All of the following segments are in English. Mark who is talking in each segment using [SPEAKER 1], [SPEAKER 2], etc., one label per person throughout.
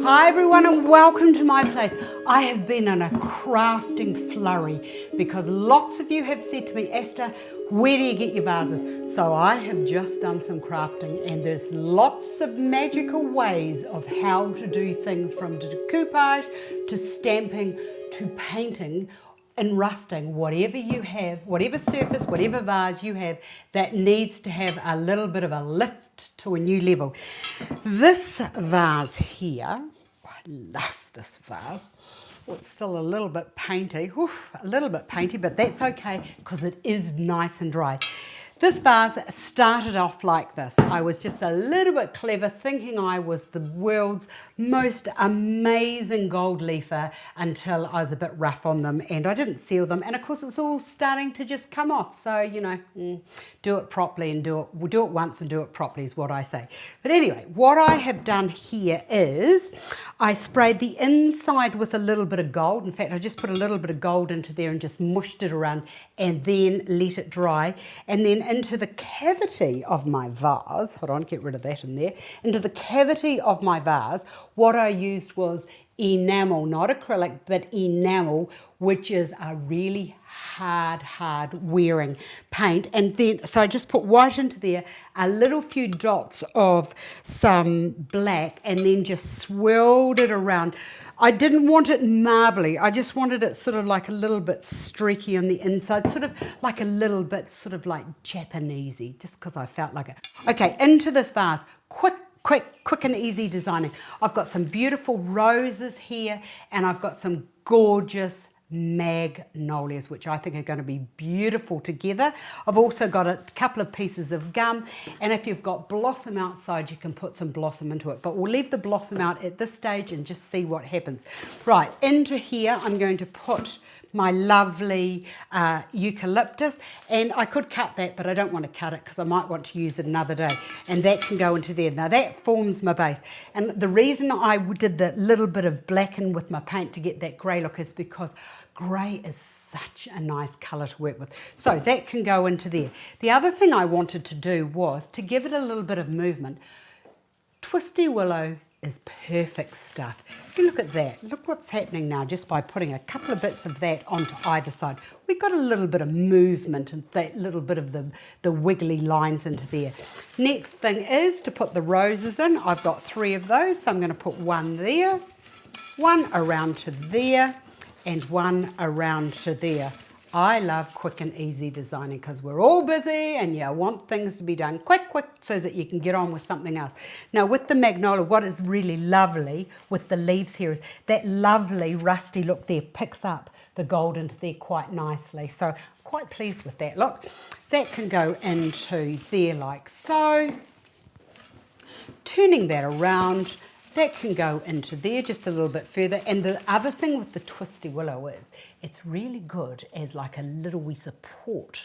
[SPEAKER 1] Hi everyone and welcome to my place. I have been in a crafting flurry because lots of you have said to me, Astar, where do you get your vases? So I have just done some crafting and there's lots of magical ways of how to do things, from decoupage to stamping to painting and rusting, whatever you have, whatever surface, whatever vase you have that needs to have a little bit of a lift to a new level. This vase here, I love this vase. Well, it's still a little bit painty, but that's okay because it is nice and dry. This vase started off like this. I was just a little bit clever, thinking I was the world's most amazing gold leafer until I was a bit rough on them and I didn't seal them. And of course it's all starting to just come off. So, you know, do it properly and do it once and do it properly is what I say. But anyway, what I have done here is I sprayed the inside with a little bit of gold. In fact, I just put a little bit of gold into there and just mushed it around and then let it dry. And then into the cavity of my vase, hold on, get rid of that in there, into the cavity of my vase, what I used was enamel, not acrylic, but enamel, which is a really hard wearing paint. And then, so I just put white into there, a little few dots of some black, and then just swirled it around. I didn't want it marbly, I just wanted it sort of like a little bit streaky on the inside, sort of like a little bit sort of like Japanesey, just because I felt like it. Okay, into this vase, quick and easy designing. I've got some beautiful roses here and I've got some gorgeous magnolias, which I think are going to be beautiful together. I've also got a couple of pieces of gum, and if you've got blossom outside you can put some blossom into it, but we'll leave the blossom out at this stage and just see what happens. Right, into here I'm going to put my lovely eucalyptus, and I could cut that but I don't want to cut it because I might want to use it another day, and that can go into there. Now that forms my base, and the reason I did the little bit of blacken with my paint to get that grey look is because grey is such a nice colour to work with. So that can go into there. The other thing I wanted to do was to give it a little bit of movement. Twisty willow is perfect stuff. If you look at that, look what's happening now just by putting a couple of bits of that onto either side. We've got a little bit of movement and that little bit of the wiggly lines into there. Next thing is to put the roses in. I've got 3 of those, so I'm going to put one there, one around to there, and one around to there. I love quick and easy designing because we're all busy and you want things to be done quick so that you can get on with something else. Now with the magnolia, what is really lovely with the leaves here is that lovely rusty look there picks up the gold into there quite nicely. So I'm quite pleased with that. Look, that can go into there like so. Turning that around, that can go into there just a little bit further. And the other thing with the twisty willow is it's really good as like a little wee support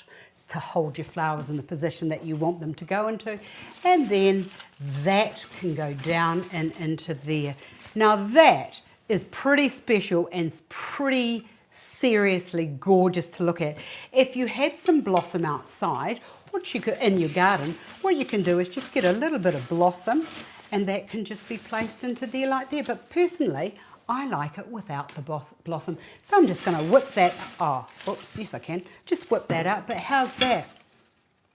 [SPEAKER 1] to hold your flowers in the position that you want them to go into. And then that can go down and into there. Now that is pretty special and pretty seriously gorgeous to look at. If you had some blossom outside, what you could in your garden, what you can do is just get a little bit of blossom, and that can just be placed into there like there. But personally, I like it without the blossom. So I'm just going to whip that, oops, yes I can, just whip that out. But how's that?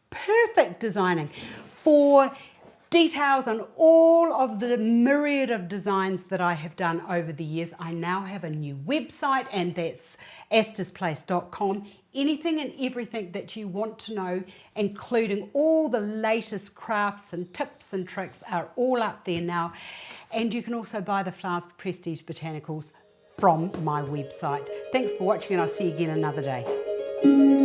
[SPEAKER 1] Perfect designing. For details on all of the myriad of designs that I have done over the years, I now have a new website, and that's astarsplace.com. Anything and everything that you want to know, including all the latest crafts and tips and tricks, are all up there now. And you can also buy the flowers for Prestige Botanicals from my website. Thanks for watching, and I'll see you again another day.